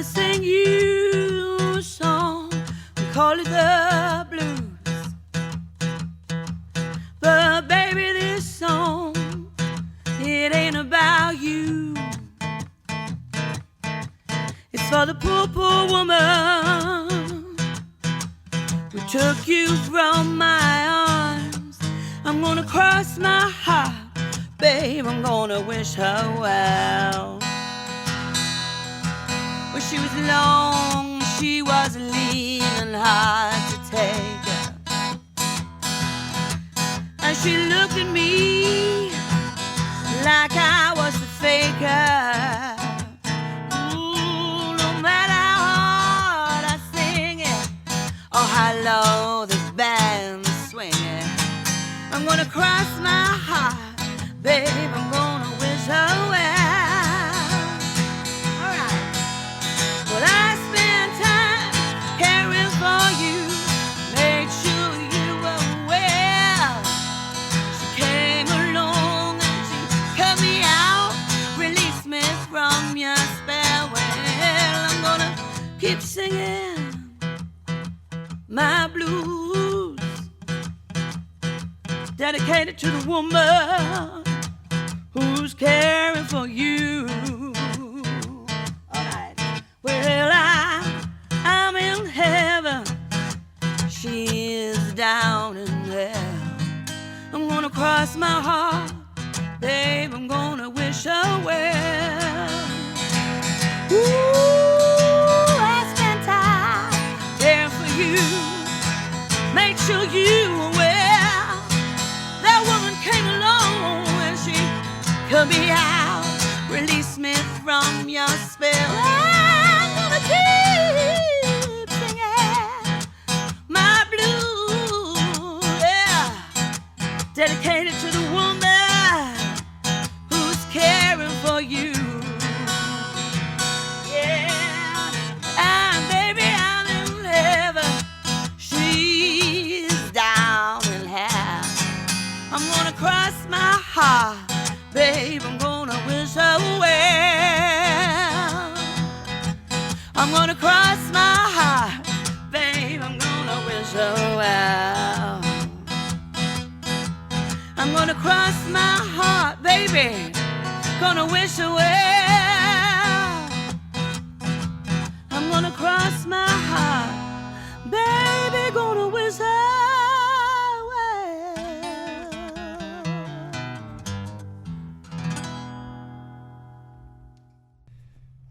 gonna sing you a song and call it the blues. But baby, this song, it ain't about you. It's for the poor, poor woman who took you from my arms. I'm gonna cross my heart, babe, I'm gonna wish her well. When she was long, she was lean and hard to take. And she looked at me like I was the faker. Ooh, no matter how hard I sing it or how low this band's swinging, I'm gonna cross my heart, babe, I'm gonna wish her well. Well, I spent time caring for you, made sure you were well. She came along and she cut me out, released me from your spell. Well, I'm gonna keep singing my blues, dedicated to the woman who's caring for you. Well, I'm in heaven, she is down in hell. I'm gonna cross my heart, babe, I'm gonna wish her well. Ooh, I spent time caring for you, make sure you were well. That woman came along and she cut me out, released me from your spell. Keep singing my blues, yeah, dedicated to the woman who's caring for you. Yeah, and baby, I'm in heaven, she's down in hell. I'm gonna cross my heart, babe, I'm gonna wish her well. I'm gonna cross my heart, babe, I'm gonna wish her well. I'm gonna cross my heart, baby, gonna wish her well. I'm gonna cross my heart, baby, gonna wish her well.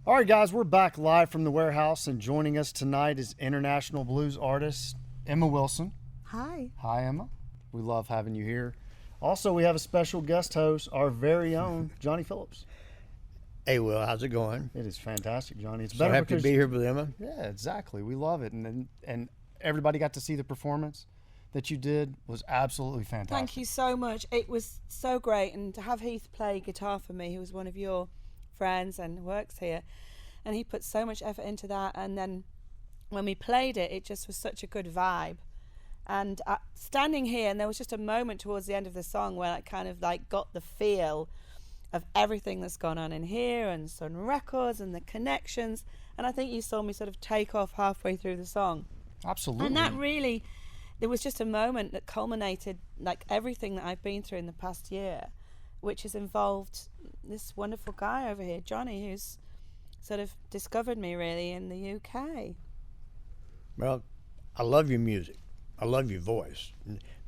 All right, guys, we're back live from the warehouse, and joining us tonight is international blues artist Emma Wilson. Hi. Hi, Emma. We love having you here. Also, we have a special guest host, our very own Johnny Phillips. Hey, Will, how's it going? It is fantastic, Johnny. It's So better happy because to be here with Emma. Yeah, exactly. We love it, and everybody got to see the performance that you did was absolutely fantastic. Thank you so much. It was so great, and to have Heath play guitar for me, who was one of your friends and works here, and he put so much effort into that, and then when we played it, it just was such a good vibe. And standing here, and there was just a moment towards the end of the song where I kind of like got the feel of everything that's gone on in here and Sun Records and the connections, and I think you saw me sort of take off halfway through the song. Absolutely. And that really, there was just a moment that culminated like everything that I've been through in the past year, which has involved this wonderful guy over here, Johnny, who's sort of discovered me really in the UK. Well, I love your music. I love your voice,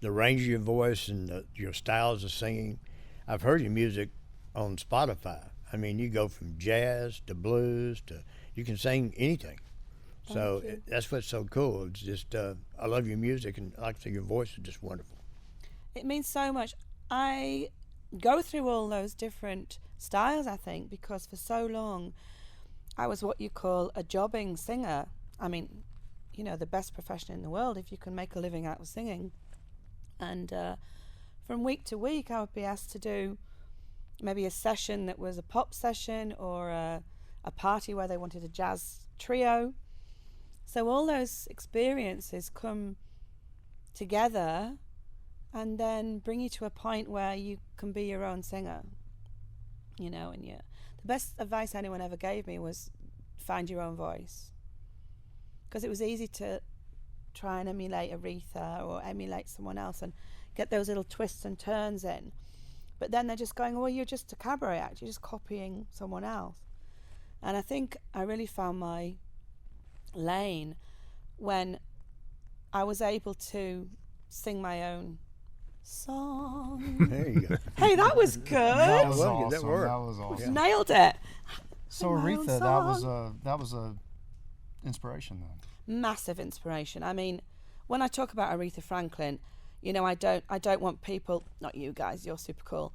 the range of your voice and your styles of singing. I've heard your music on Spotify. I mean, you go from jazz to blues to, you can sing anything. So that's what's so cool. It's just, I love your music, and like I say, your voice is just wonderful. It means so much. I go through all those different styles, I think, because for so long I was what you call a jobbing singer. I mean, you know, the best profession in the world if you can make a living out of singing. And from week to week I would be asked to do maybe a session that was a pop session, or a party where they wanted a jazz trio. So all those experiences come together and then bring you to a point where you can be your own singer, you know. And the best advice anyone ever gave me was find your own voice. Because it was easy to try and emulate Aretha or emulate someone else and get those little twists and turns in. But then they're just going, well, you're just a cabaret act, you're just copying someone else. And I think I really found my lane when I was able to sing my own song. There you go. Hey, that was good. That was Well, awesome. that worked. That was awesome. Yeah. Nailed it. So Sing my own Aretha, that was a inspiration then. Massive inspiration. I mean, when I talk about Aretha Franklin, you know, I don't want people, not you guys, you're super cool,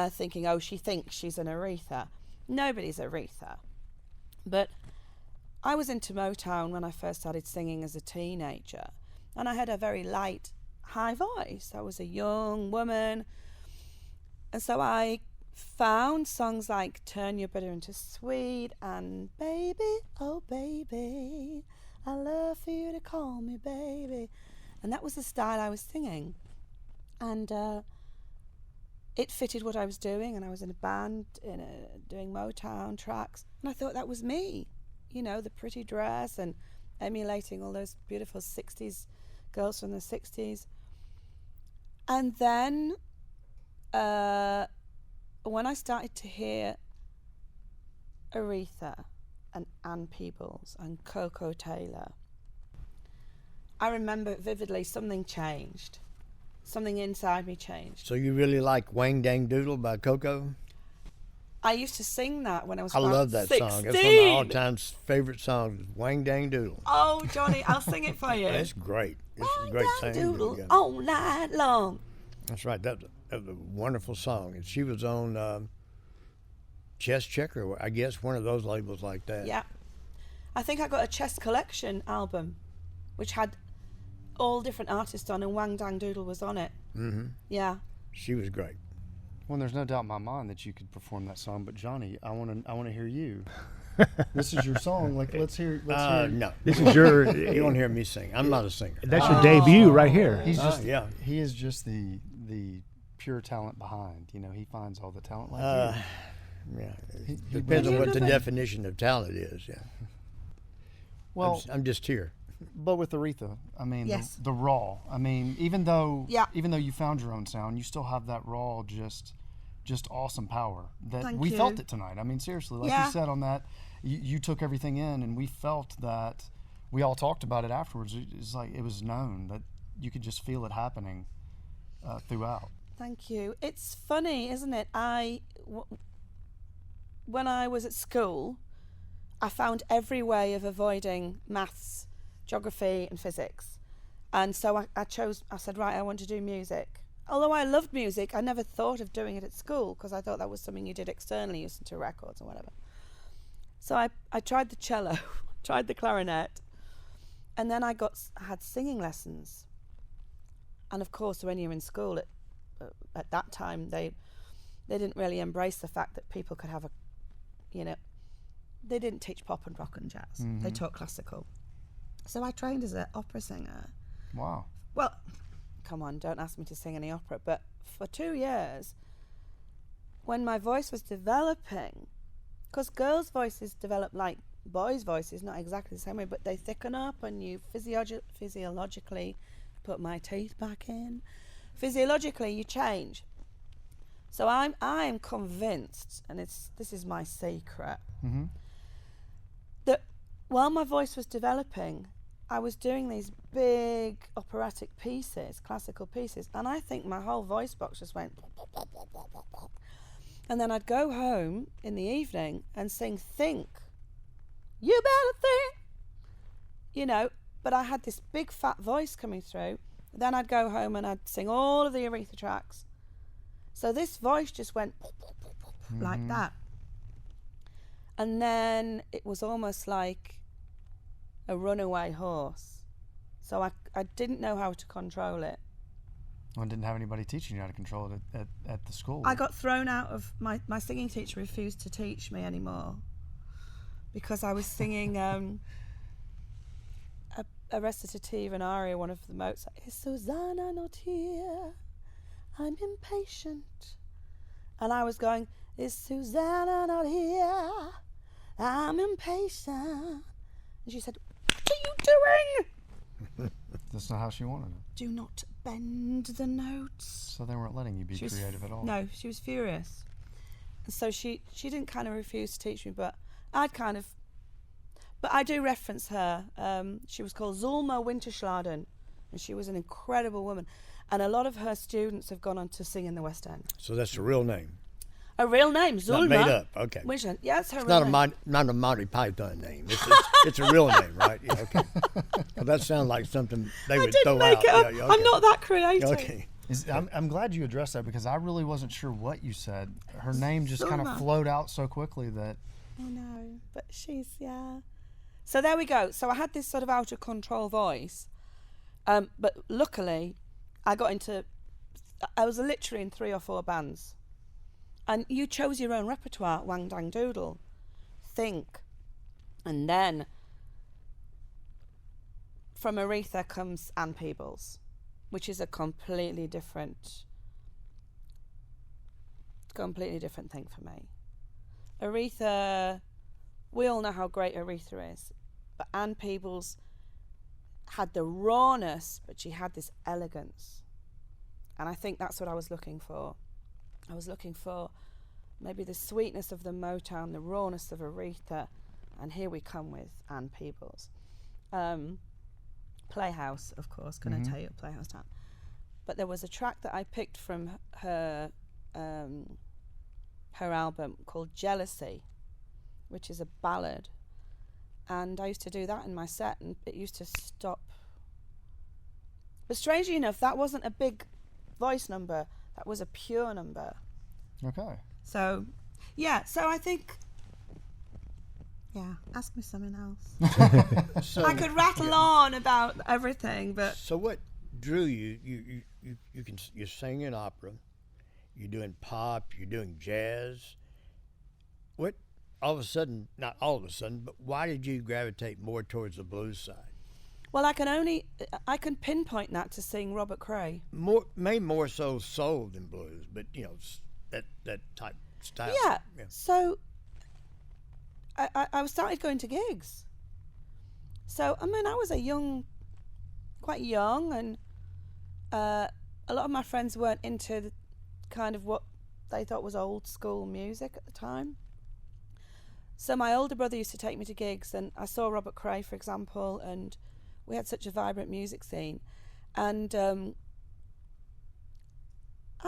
thinking, oh, she thinks she's an Aretha. Nobody's Aretha. But I was into Motown when I first started singing as a teenager, and I had a very light, high voice. I was a young woman, and so I found songs like Turn Your Bitter into Sweet and Baby, oh baby, I love for you to call me baby. And that was the style I was singing. And it fitted what I was doing, and I was in a band doing Motown tracks, and I thought that was me. You know, the pretty dress and emulating all those beautiful 60s girls from the 60s. And then when I started to hear Aretha and Ann Peebles and Coco Taylor, I remember vividly something changed. Something inside me changed. So you really like Wang Dang Doodle by Coco? I used to sing that when I was I about love that 16. song. It's one of my all-time favorite songs, Wang Dang Doodle. Oh, Johnny, I'll sing it for you. It's great. It's a great Wang singing. doodle Yeah. all night long. That's right. That was a wonderful song. And she was on Chess Checker, I guess, one of those labels like that. Yeah. I think I got a Chess Collection album, which had all different artists on, and Wang Dang Doodle was on it. Mm-hmm. Yeah. She was great. Well, there's no doubt in my mind that you could perform that song, but Johnny, I want to hear you. This is your song. Like, let's hear. No. This is your. You don't hear me sing. I'm not a singer. That's your debut right here. He's just yeah. He is just the pure talent behind. You know, he finds all the talent like you. Yeah. He Depends on brings what it the up. definition of talent is. Yeah. Well, I'm just here. but with Aretha, I mean, Yes. the raw. I mean, even though Yeah. you found your own sound, you still have that raw, just awesome power. That Thank we you. felt it tonight. I mean, seriously, like Yeah. you said on that, you took everything in, and we felt that. We all talked about it afterwards. It's like it was known that you could just feel it happening throughout. Thank you. It's funny, isn't it? When I was at school, I found every way of avoiding maths, geography and physics. And so I said, right, I want to do music. Although I loved music, I never thought of doing it at school because I thought that was something you did externally, you listened to records or whatever. So I tried the cello, tried the clarinet, and then I had singing lessons. And of course, when you're in school at that time, they didn't really embrace the fact that people could have they didn't teach pop and rock and jazz. Mm-hmm. They taught classical. So I trained as an opera singer. Wow. Well, come on, don't ask me to sing any opera. But for 2 years, when my voice was developing, because girls' voices develop like boys' voices, not exactly the same way, but they thicken up and you physiologically, put my teeth back in, physiologically you change. So I'm convinced, and this is my secret, Mm-hmm. that while my voice was developing, I was doing these big operatic pieces, classical pieces, and I think my whole voice box just went. And then I'd go home in the evening and sing Think. You better think. But I had this big fat voice coming through. Then I'd go home and I'd sing all of the Aretha tracks. So this voice just went like that. And then it was almost like a runaway horse. So I didn't know how to control it. I didn't have anybody teaching you how to control it at the school. I got thrown out of my singing teacher refused to teach me anymore because I was singing a recitative, an aria, one of the Mozart. Is Susanna not here? I'm impatient. And I was going, is Susanna not here? I'm impatient. And she said, what are you doing? That's not how she wanted it. Do not bend the notes. So they weren't letting you be creative at all. No, she was furious. And so she didn't kind of refuse to teach me, but I do reference her. She was called Zulma Winterschladen, and she was an incredible woman. And a lot of her students have gone on to sing in the West End. So that's the real name. A real name, Zulma. Not made up. Okay. Winterschladen. Yeah, it's her It's real not name. not a Monty Python name. It's a real name, right? Yeah, okay. Well, that sounds like something they would throw make out. it up. Yeah, yeah, I'm okay. not that creative. Okay. I'm glad you addressed that because I really wasn't sure what you said. Her name just kind of Zulma. flowed out so quickly that. I know, but yeah. So there we go. So I had this sort of out of control voice, but luckily, I was literally in 3 or 4 bands, and you chose your own repertoire. Wang Dang Doodle, think, and then from Aretha comes Ann Peebles, which is a completely different thing for me. Aretha, we all know how great Aretha is, but Ann Peebles had the rawness, but she had this elegance. And I think that's what I was looking for. I was looking for maybe the sweetness of the Motown, the rawness of Aretha, and here we come with Ann Peebles. Playhouse, of course, can I tell you, Playhouse Town. But there was a track that I picked from her album called Jealousy, which is a ballad, and I used to do that in my set, and it used to stop. But strangely enough, that wasn't a big voice number, that was a pure number. Okay. So I think, ask me something else. So, I could rattle on about everything, but So what drew you? You're singing opera, you're doing pop, you're doing jazz. What all of a sudden, not all of a sudden, but why did you gravitate more towards the blues side? well, I can pinpoint that to sing Robert Cray. Maybe more so soul than blues, but that type style. Yeah. So I started going to gigs. So I mean, I was quite young, and a lot of my friends weren't into the kind of what they thought was old school music at the time. So my older brother used to take me to gigs, and I saw Robert Cray, for example, and we had such a vibrant music scene. And I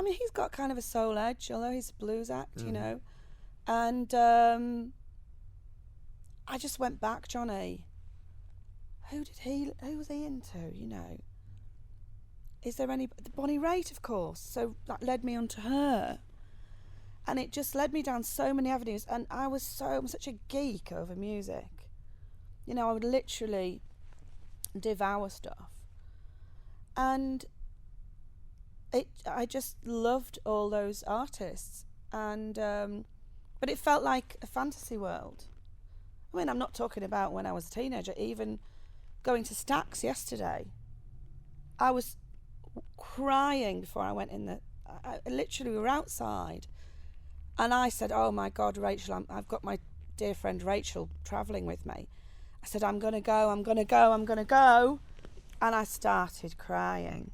mean, he's got kind of a soul edge, although he's a blues act, you know. And I just went back, Johnny. Who was he into, you know? Is there any... Bonnie Raitt, of course. So that led me onto her. And it just led me down so many avenues. And I'm such a geek over music. You know, I would literally devour stuff. And I just loved all those artists. And but it felt like a fantasy world. I mean, I'm not talking about when I was a teenager. Even going to Stax yesterday, I was crying before I went in. I literally, we were outside, and I said, "Oh my God, Rachel, I've got my dear friend Rachel travelling with me." I said, "I'm gonna go, and I started crying.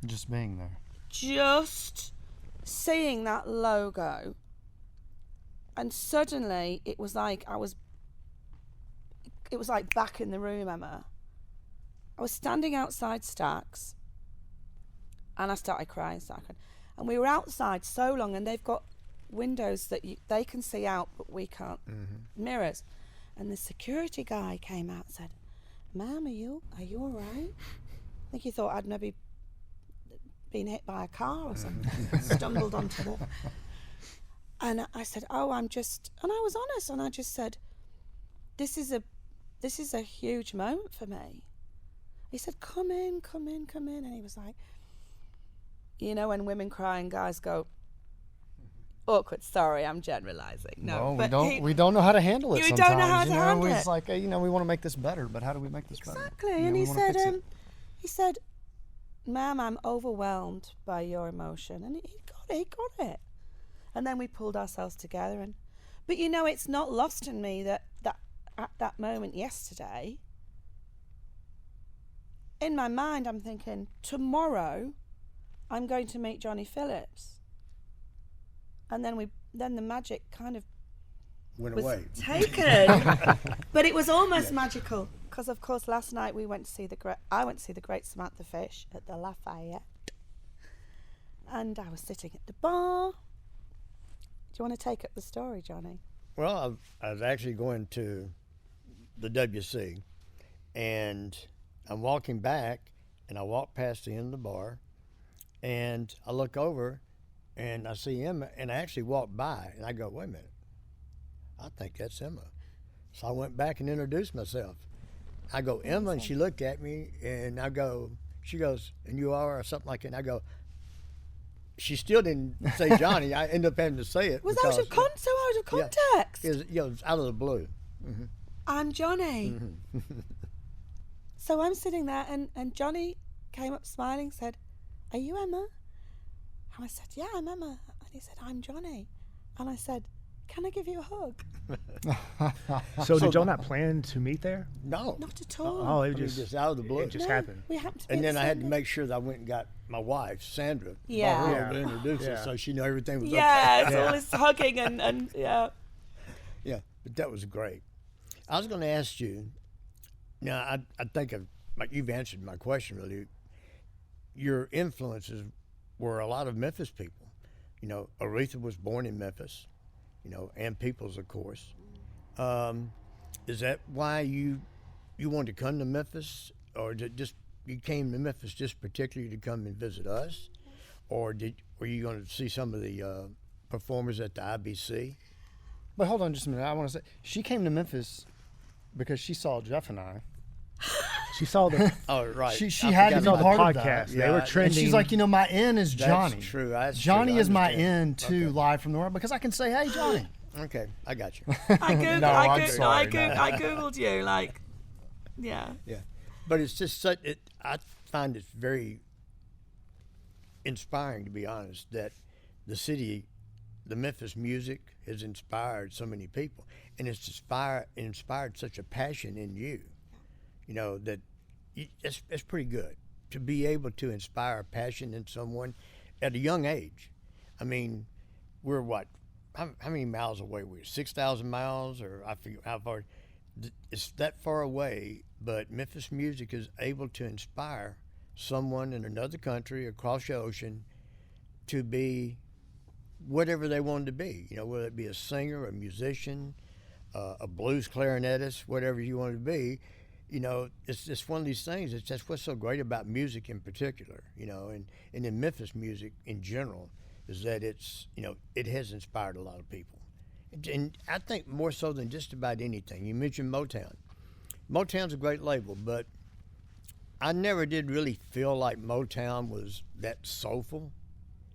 Just being there. Just seeing that logo, and suddenly it was like back in the room, Emma. I was standing outside Stax, and I started crying. And we were outside so long, and they've got windows that they can see out, but we can't. Mirrors. And the security guy came out and said, "Ma'am, are you all right?" I think he thought I'd maybe been hit by a car or something. Stumbled onto the... And I said, "Oh, I'm just..." And I was honest, and I just said, this is a huge moment for me." He said, come in. And he was like, you know, when women cry and guys go, awkward. Sorry, I'm generalizing. No, we don't know how to handle it. You Sometimes, don't know how to handle it's it. like, we want to make this better, but how do we make this better? Exactly. You know, And we he wanna fix said, it. "Ma'am, I'm overwhelmed by your emotion." And he got it. And then we pulled ourselves together. But you know, it's not lost on me that at that moment yesterday, in my mind, I'm thinking, tomorrow, I'm going to meet Johnny Phillips. And then the magic kind of Went was away. taken. But it was almost magical, because of course last night I went to see the great Samantha Fish at the Lafayette, and I was sitting at the bar. Do you want to take up the story, Johnny? Well, I was actually going to the WC, and I'm walking back, and I walk past the end of the bar, and I look over, and I see Emma, and I actually walk by, and I go, wait a minute, I think that's Emma. So I went back and introduced myself. I go, Emma, and she looked at me, and I go, she goes, and you are, or something like that, and I go, she still didn't say Johnny. I ended up having to say it. Was out of so out of context? Yeah, it was out of the blue. Mm-hmm. I'm Johnny. Mm-hmm. So I'm sitting there, and Johnny came up smiling, said, are you Emma? And I said, yeah, I'm Emma. And he said, I'm Johnny. And I said, can I give you a hug? So did y'all not plan to meet there? No. Not at all. Oh, it I mean, just out of the blue. It just happened. We happened to be And at then the I had to same- make sure that I went and got my wife, Sandra, Yeah. brought her Yeah. over to introduce her, Yeah. so she knew everything was Yeah, okay. it's all this hugging and yeah. Yeah, but that was great. I was going to ask you, now I think like you've answered my question really. Your influences were a lot of Memphis people. You know, Aretha was born in Memphis, you know, and Peoples, of course. Is that why you wanted to come to Memphis, or you came to Memphis just particularly to come and visit us, or were you going to see some of the performers at the IBC? But hold on just a minute. I want to say, she came to Memphis because she saw Jeff and I. She saw the Oh, right. She I had to forgot be saw the part of podcast. that. They were Yeah, trending. And she's like, you know, my in is That's Johnny. true. That's Johnny true. I is my understand. in to Okay. Live from the World, because I can say, hey, Johnny. Okay, I got you. I googled, No, I, I'm googled, sorry, I, googled, no. I googled you, like, yeah. Yeah, but it's just such. I find it very inspiring, to be honest, that the city, the Memphis music, has inspired so many people, and it's inspired such a passion in you. You know that it's pretty good to be able to inspire passion in someone at a young age. I mean, we're what? How many miles away? We're 6,000 miles, or I forget how far. It's that far away, but Memphis music is able to inspire someone in another country across the ocean to be whatever they wanted to be. You know, whether it be a singer, a musician, a blues clarinetist, whatever you want to be. You know, it's just one of these things. It's just what's so great about music in particular. You know, and in Memphis music in general, is that it's, you know, it has inspired a lot of people. And I think more so than just about anything. You mentioned Motown. Motown's a great label, but I never did really feel like Motown was that soulful.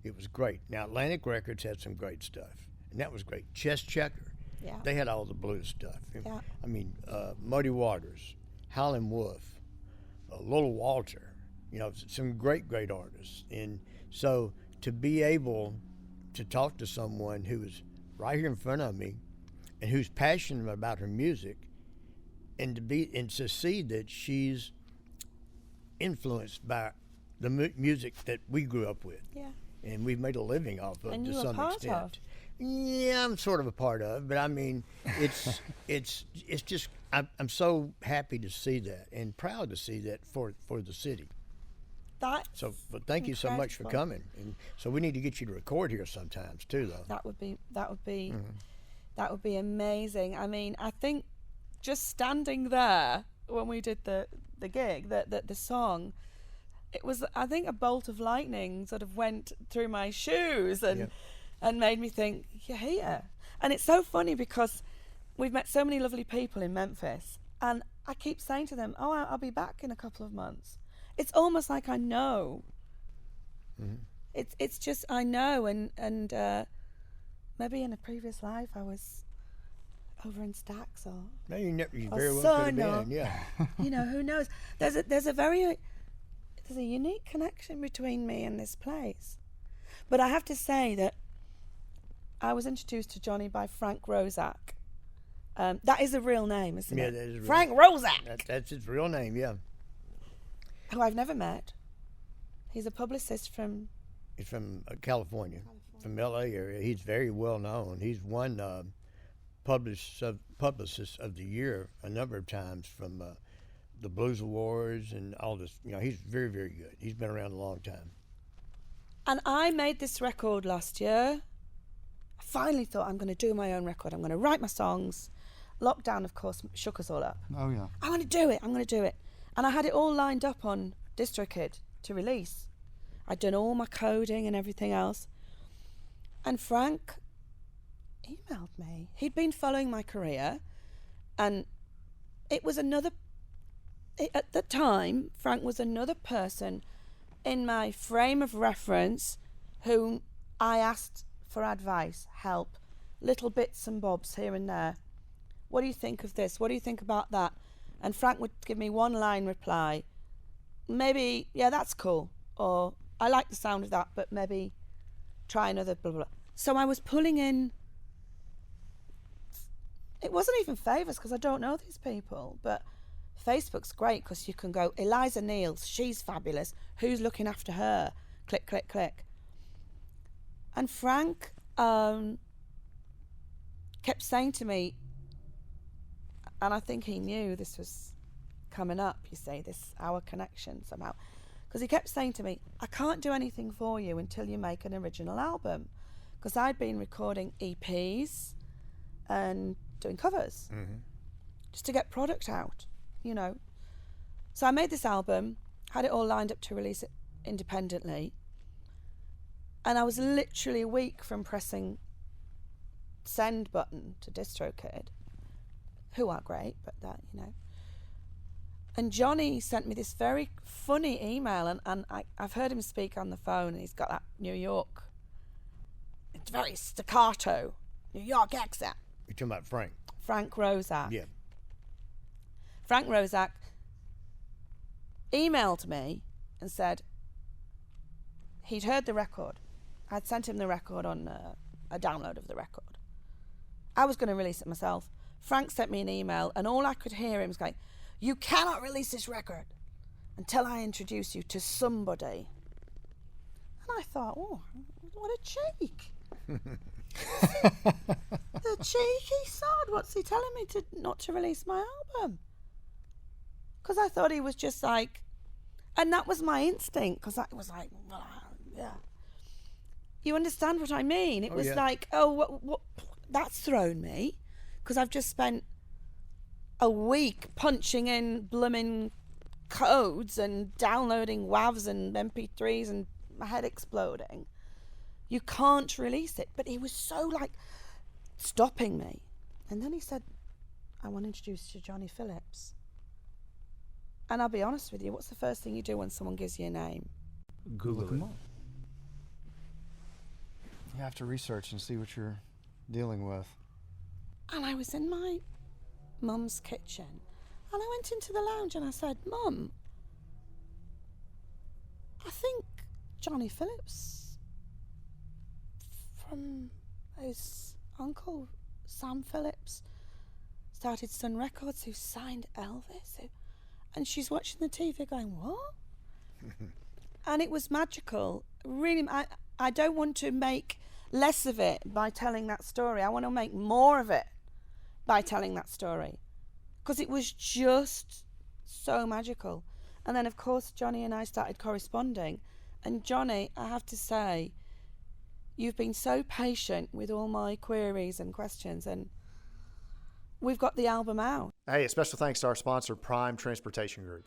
It was great. Now, Atlantic Records had some great stuff, and that was great. Chess Checker, Yeah. they had all the blues stuff. Yeah. I mean, Muddy Waters, Howlin' Wolf, Little Walter, you know, some great, great artists. And so to be able to talk to someone who is right here in front of me and who's passionate about her music, and to see that she's influenced by the music that we grew up with, Yeah. and we've made a living off of And to you were some part extent. of. Yeah, I'm sort of a part of, but I mean, it's just I'm so happy to see that and proud to see that for the city. That So, but thank you so much for incredible. coming. And so we need to get you to record here sometimes too, though. that would be amazing. I mean, I think just standing there when we did the gig, the song, it was, I think, a bolt of lightning sort of went through my shoes and made me think, you're here. And it's so funny because we've met so many lovely people in Memphis, and I keep saying to them, oh, I'll be back in a couple of months. It's almost like I know. Mm-hmm. It's just I know, and maybe in a previous life I was over in Stacks, or No, you or very well could son, have or been, yeah. you know, who knows? There's a unique connection between me and this place. But I have to say that I was introduced to Johnny by Frank Roszak. That is a real name, isn't Yeah, it? that is real. Frank Roszak, That's his real name, yeah. who I've never met. He's a publicist from... He's from California, from L.A. area. He's very well known. He's won Publicist of the Year a number of times from the Blues Awards and all this. You know, he's very, very good. He's been around a long time. And I made this record last year. I finally thought, I'm going to do my own record. I'm going to write my songs. Lockdown, of course, shook us all up. Oh, yeah. I'm going to do it. I'm going to do it. And I had it all lined up on DistroKid to release. I'd done all my coding and everything else. And Frank emailed me. He'd been following my career, and it was at the time, Frank was another person in my frame of reference whom I asked for advice, help, little bits and bobs here and there. What do you think of this? What do you think about that? And Frank would give me one line reply. Maybe, yeah, that's cool. Or, I like the sound of that, but maybe try another blah, blah, blah. So I was pulling in, it wasn't even favours because I don't know these people, but Facebook's great because you can go, Eliza Niels, she's fabulous. Who's looking after her? Click, click, click. And Frank kept saying to me, and I think he knew this was coming up, you see, our connection somehow. Because he kept saying to me, I can't do anything for you until you make an original album. Because I'd been recording EPs and doing covers just to get product out, you know. So I made this album, had it all lined up to release it independently. And I was literally a week from pressing send button to DistroKid, who are great, but that, you know. And Johnny sent me this very funny email, and I've heard him speak on the phone, and he's got that New York, it's very staccato, New York accent. You're talking about Frank? Frank Roszak. Yeah. Frank Roszak emailed me and said he'd heard the record. I'd sent him the record on a download of the record. I was going to release it myself. Frank sent me an email, and all I could hear him was going, you cannot release this record until I introduce you to somebody. And I thought, oh, what a cheek. The cheeky sod. What's he telling me not to release my album? Because I thought he was just like, and that was my instinct, because I was like, well, yeah. You understand what I mean? It was like, oh, what, that's thrown me, because I've just spent a week punching in blooming codes and downloading WAVs and MP3s and my head exploding. You can't release it. But he was so like stopping me. And then he said, I want to introduce you to Johnny Phillips. And I'll be honest with you, what's the first thing you do when someone gives you a name? Google Look 'em it. up. You have to research and see what you're dealing with. And I was in my mum's kitchen, and I went into the lounge and I said, Mum, I think Johnny Phillips from his uncle Sam Phillips started Sun Records, who signed Elvis, and she's watching the TV going, what? And it was magical. Really, I don't want to make less of it by telling that story. I want to make more of it by telling that story, because it was just so magical. And then, of course, Johnny and I started corresponding. And Johnny, I have to say, you've been so patient with all my queries and questions, and we've got the album out. Hey, a special thanks to our sponsor, Prime Transportation Group.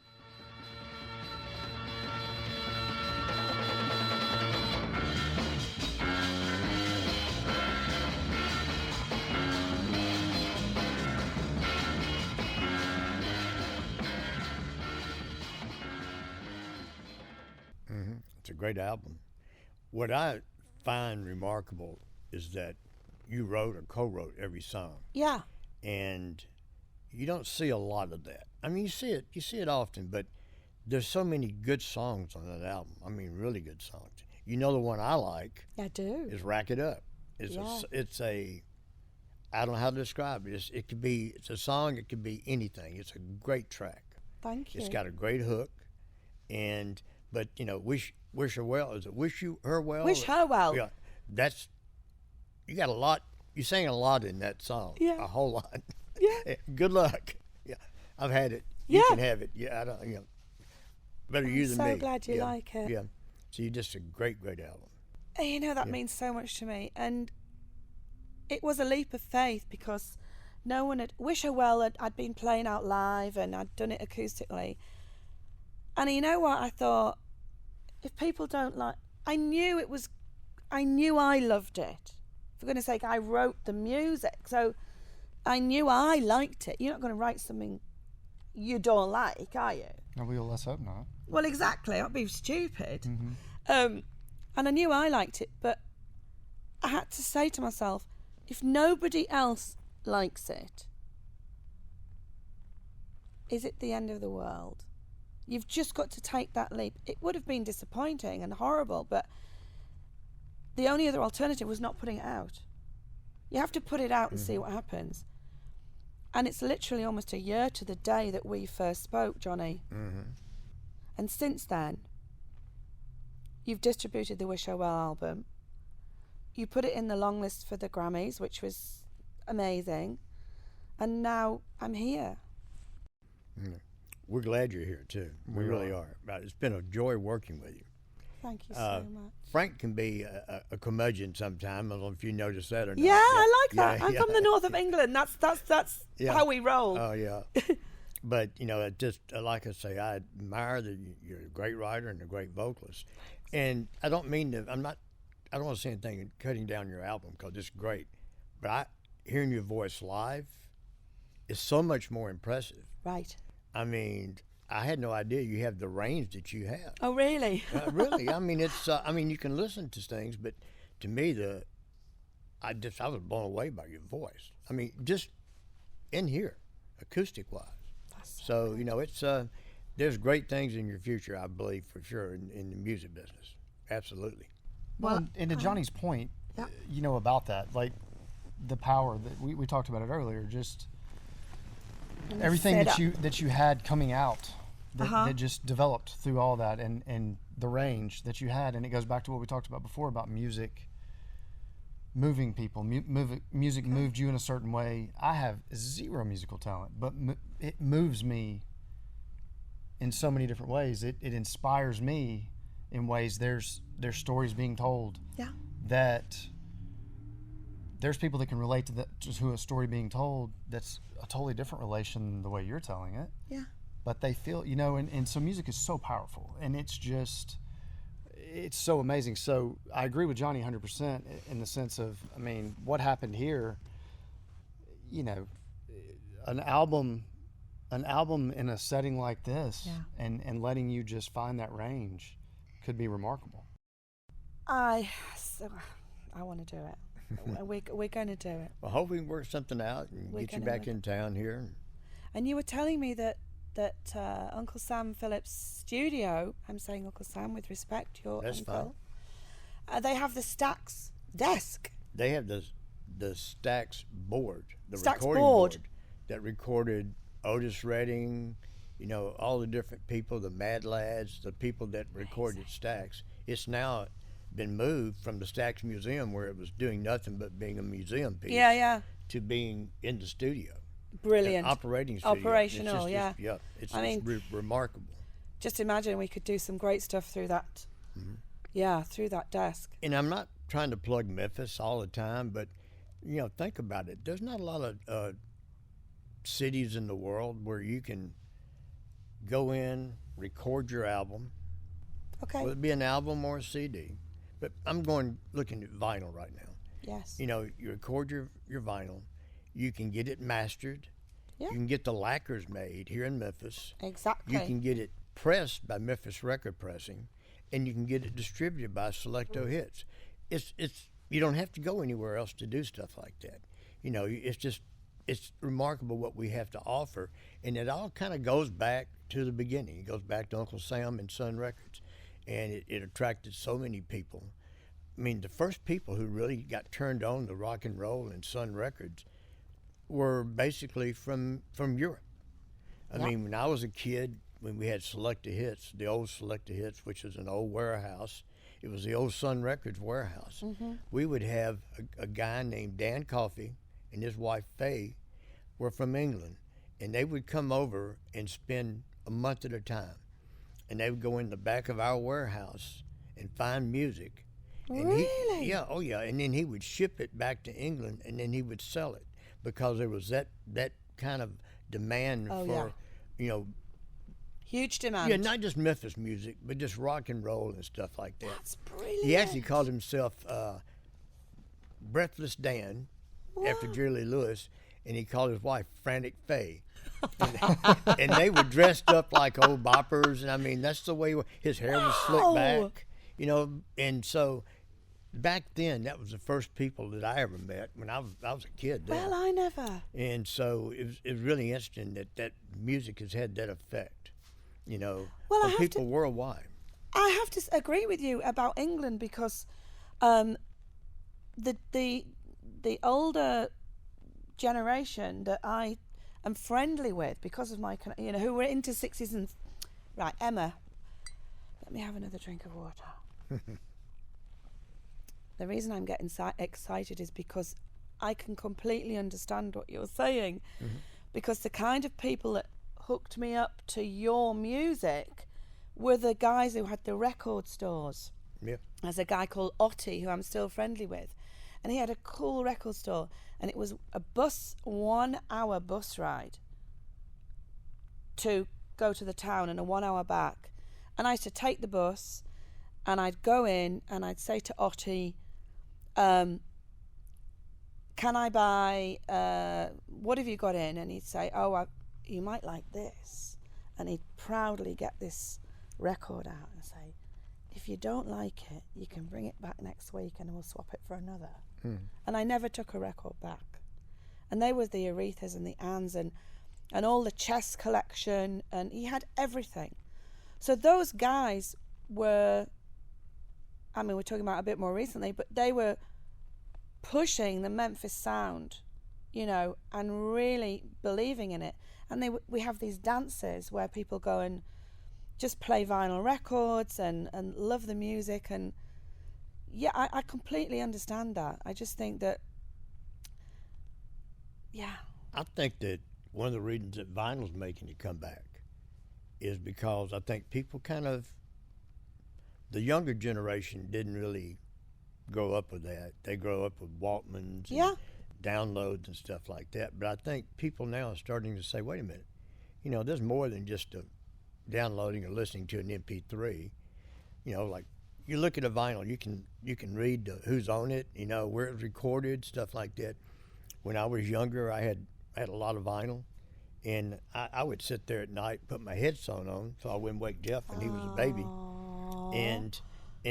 It's a great album. What I find remarkable is that you wrote or co-wrote every song, Yeah. and you don't see a lot of that. I mean, you see it often, but there's so many good songs on that album. I mean, really good songs. You know, the one I like I do. is "Rack It Up." It's Yeah. I don't know how to describe it. It's a song. It could be anything. It's a great track. Thank you. It's got a great hook, but wish her well. Is it wish you her well? Wish her well. Yeah, you got a lot. You sang a lot in that song. Yeah. A whole lot. Yeah. Good luck. Yeah, I've had it. You Yeah. can have it. Yeah, I don't. Better you than so me. glad you Yeah, like it. Yeah. So you just a great album. That means so much to me, and it was a leap of faith because no one had Wish Her Well. I'd been playing out live and I'd done it acoustically, and you know what? I thought, if people don't like, I knew I loved it. For goodness sake, I wrote the music, so I knew I liked it. You're not going to write something you don't like, are you? No, let's hope not. Well, exactly. I'd be stupid. Mm-hmm. And I knew I liked it, but I had to say to myself, if nobody else likes it, is it the end of the world? You've just got to take that leap. It would have been disappointing and horrible, but the only other alternative was not putting it out. You have to put it out and see what happens. And it's literally almost a year to the day that we first spoke, Johnny. Mm-hmm. And since then, you've distributed the Wish Her Well album. You put it in the long list for the Grammys, which was amazing. And now I'm here. We're glad you're here too. We really are. It's been a joy working with you. Thank you so much. Frank can be a curmudgeon sometime. I don't know if you noticed that or not. Yeah, I like that. Yeah, I'm yeah. from the north of England. That's Yeah. how we roll. Oh yeah. But it just like I say, I admire that you're a great writer and a great vocalist. And I don't mean to. I don't want to say anything cutting down your album because it's great. But hearing your voice live is so much more impressive. Right. I mean, I had no idea you have the range that you have. Oh, really? Really, I mean, it's. I mean, you can listen to things, but to me, I was blown away by your voice. I mean, just in here, acoustic wise. So it's. There's great things in your future, I believe, for sure, in the music business. Absolutely. Well, and to Johnny's point, about that, like the power that we talked about it earlier, just everything that you had coming out that just developed through all that and the range that you had. And it goes back to what we talked about before about music moving people. Music moved you in a certain way. I have zero musical talent, but it moves me in so many different ways. It inspires me in ways. There's stories being told that there's people that can relate to a story being told that's a totally different relation than the way you're telling it. Yeah. But they feel, and so music is so powerful, and it's so amazing. So I agree with Johnny 100% in the sense of, I mean, what happened here, an album in a setting like this and letting you just find that range could be remarkable. I want to do it. We're going to do it. Well, hope we can work something out and get you back in town here. And you were telling me that Uncle Sam Phillips' studio, I'm saying Uncle Sam with respect, your That's uncle, they have the Stax desk. They have the Stax board, the Stax recording board that recorded Otis Redding, all the different people, the Mad Lads, the people that recorded Stax. It's now been moved from the Stax Museum, where it was doing nothing but being a museum piece, to being in the studio. Brilliant. An operating studio. Operational, It's remarkable. Just imagine we could do some great stuff through that. Through that desk. And I'm not trying to plug Memphis all the time, but think about it. There's not a lot of cities in the world where you can go in, record your album. Okay. Whether it be an album or a CD. But I'm looking at vinyl right now. Yes. You record your vinyl. You can get it mastered. Yeah. You can get the lacquers made here in Memphis. Exactly. You can get it pressed by Memphis Record Pressing, and you can get it distributed by Selecto Hits. It's you don't have to go anywhere else to do stuff like that. It's remarkable what we have to offer, and it all kind of goes back to the beginning. It goes back to Uncle Sam and Son Records, and it attracted so many people. I mean, the first people who really got turned on to rock and roll and Sun Records were basically from Europe. I mean, when I was a kid, when we had Selecta Hits, the old Selecta Hits, which is an old warehouse, it was the old Sun Records warehouse. We would have a guy named Dan Coffey and his wife Faye were from England, and they would come over and spend a month at a time, and they would go in the back of our warehouse and find music. And Really? And then he would ship it back to England, and then he would sell it because there was that kind of demand for, you know, Huge demand. yeah, not just Memphis music, but just rock and roll and stuff like that. That's brilliant. He actually called himself Breathless Dan after Jerry Lee Lewis, and he called his wife Frantic Faye. And they were dressed up like old boppers, and I mean, that's the way his hair was slicked back, you know. And so back then, that was the first people that I ever met when I was a kid then. Well, I never. And so it was really interesting that music has had that effect, you know, Well, I for have people worldwide. I have to agree with you about England because the older generation that I am friendly with because of my, you know, who were into 60s and, right, Emma, let me have another drink of water. The reason I'm getting excited is because I can completely understand what you're saying, because the kind of people that hooked me up to your music were the guys who had the record stores. Yeah. There's a guy called Otti who I'm still friendly with, and he had a cool record store, and it was a 1 hour bus ride to go to the town and a 1 hour back. And I used to take the bus and I'd go in and I'd say to Otti, can I buy, what have you got in? And he'd say, you might like this. And he'd proudly get this record out and say, if you don't like it, you can bring it back next week and we'll swap it for another. And I never took a record back. And they were the Arethas and the Anns and all the chess collection, and he had everything. So those guys were, I mean, we're talking about a bit more recently, but they were pushing the Memphis sound, you know, and really believing in it. And we have these dances where people go and just play vinyl records and love the music. And yeah, I completely understand that. I just think that, yeah. I think that one of the reasons that vinyl's making it come back is because I think people kind of, the younger generation didn't really grow up with that. They grow up with Walkmans and downloads and stuff like that. But I think people now are starting to say, wait a minute, you know, there's more than just downloading or listening to an MP3. You know, like you look at a vinyl, you can read who's on it, you know, where it's recorded, stuff like that. When I was younger, I had a lot of vinyl, and I would sit there at night, put my headphone on so I wouldn't wake Jeff when he was a baby, and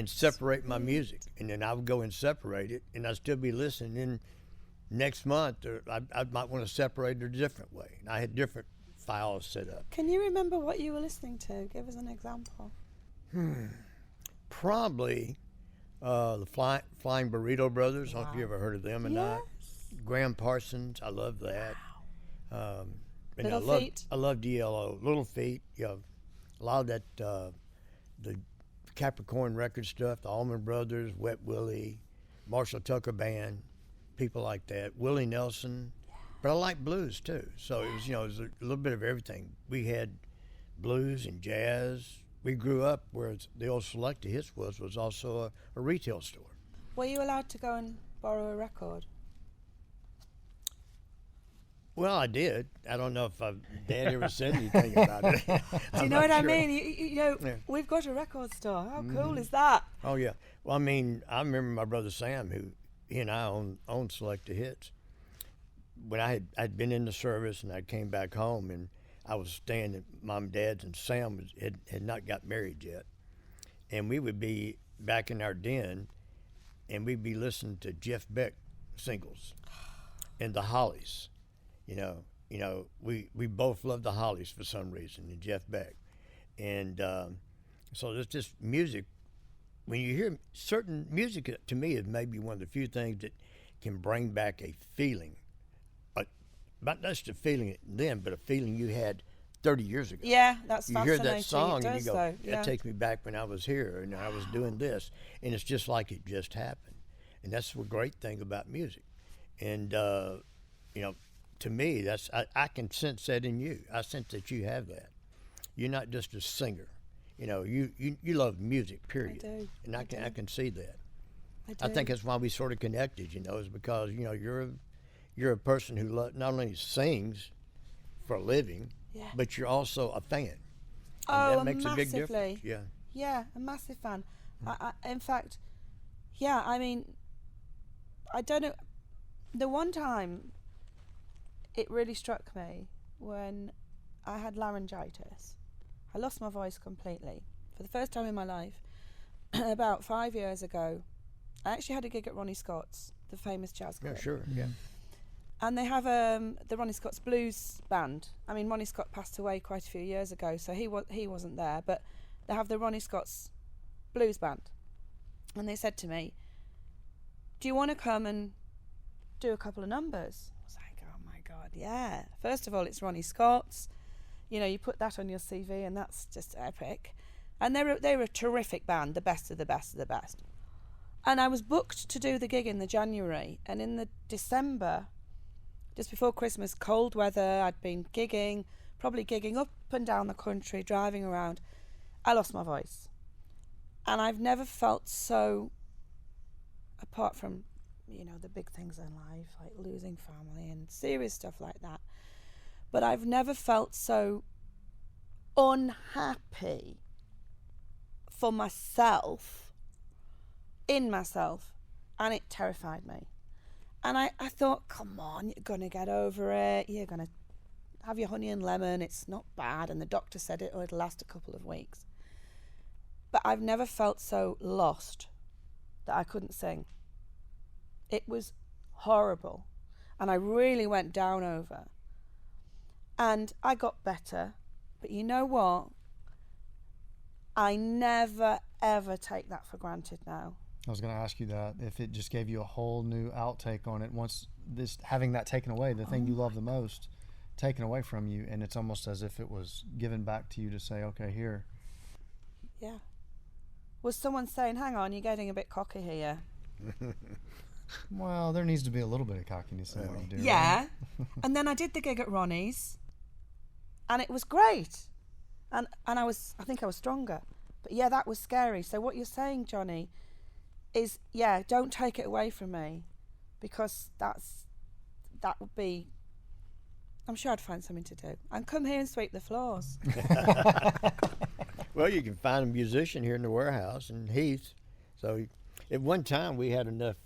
separate my music. And then I would go and separate it, and I'd still be listening. And next month, I might want to separate it a different way. And I had different files set up. Can you remember what you were listening to? Give us an example. Probably the Flying Burrito Brothers. I don't know if you ever heard of them or not. Graham Parsons, I love that. And Little Feat. I love DLO. Little Feat, you know, a lot of that, the Capricorn record stuff, the Allman Brothers, Wet Willie, Marshall Tucker Band, people like that. Willie Nelson. But I like blues too. So it was, you know, it was a little bit of everything. We had blues and jazz. We grew up where the old Selecta Hits was also a retail store. Were you allowed to go and borrow a record? Well, I did. I don't know if Dad ever said anything about it. Do you know what I mean? You know, we've got a record store. How cool is that? Oh, yeah. Well, I mean, I remember my brother Sam, he and I owned Selecta Hits. When I'd been in the service and I came back home and I was staying at Mom and Dad's, and Sam had not got married yet. And we would be back in our den and we'd be listening to Jeff Beck singles and the Hollies. You know, we both loved the Hollies for some reason, and Jeff Beck. And so there's just music when you hear certain music, to me, is maybe one of the few things that can bring back a feeling, not just a feeling then, but a feeling you had 30 years ago. Yeah, that's you hear fascinating. that song It and does, you go, though. Yeah. that takes me back when I was here and I was doing this, and it's just like it just happened. And that's the great thing about music. And you know, to me, that's I can sense that in you. I sense that you have that. You're not just a singer. You know, you love music, period. I do. And I can see that. I I think that's why we sort of connected. You know, is because you know you're a person who not only sings for a living, Yeah. but you're also a fan. And Oh, that makes a big massively. difference. Yeah. Yeah, a massive fan. In fact, yeah, I mean, I don't know. The one time it really struck me when I had laryngitis. I lost my voice completely for the first time in my life. About 5 years ago, I actually had a gig at Ronnie Scott's, the famous jazz club. Yeah, sure. Yeah. And they have the Ronnie Scott's blues band. I mean, Ronnie Scott passed away quite a few years ago, so he wasn't there. But they have the Ronnie Scott's blues band. And they said to me, do you want to come and do a couple of numbers? I was like, oh my God, yeah. First of all, it's Ronnie Scott's. You know, you put that on your CV and that's just epic. And they were a terrific band, the best of the best of the best. And I was booked to do the gig in the January. And in the December, just before Christmas, cold weather, I'd been probably gigging up and down the country, driving around. I lost my voice. And I've never felt so, apart from, you know, the big things in life, like losing family and serious stuff like that, but I've never felt so unhappy for myself, in myself, and it terrified me. And I thought, come on, you're going to get over it. You're going to have your honey and lemon. It's not bad. And the doctor said it'll last a couple of weeks. But I've never felt so lost that I couldn't sing. It was horrible. And I really went down over. And I got better. But you know what? I never, ever take that for granted now. I was going to ask you that, if it just gave you a whole new outtake on it, once this having that taken away, the thing you love the most, taken away from you, and it's almost as if it was given back to you to say, okay, here. Yeah. Was someone saying, hang on, you're getting a bit cocky here? Well, there needs to be a little bit of cockiness in what you do. Yeah. Right? And then I did the gig at Ronnie's, and it was great. And I think I was stronger. But yeah, that was scary. So what you're saying, Johnny, is, yeah, don't take it away from me, because that would be, I'm sure I'd find something to do. And come here and sweep the floors. Well, you can find a musician here in the warehouse, and Heath. So at one time we had enough.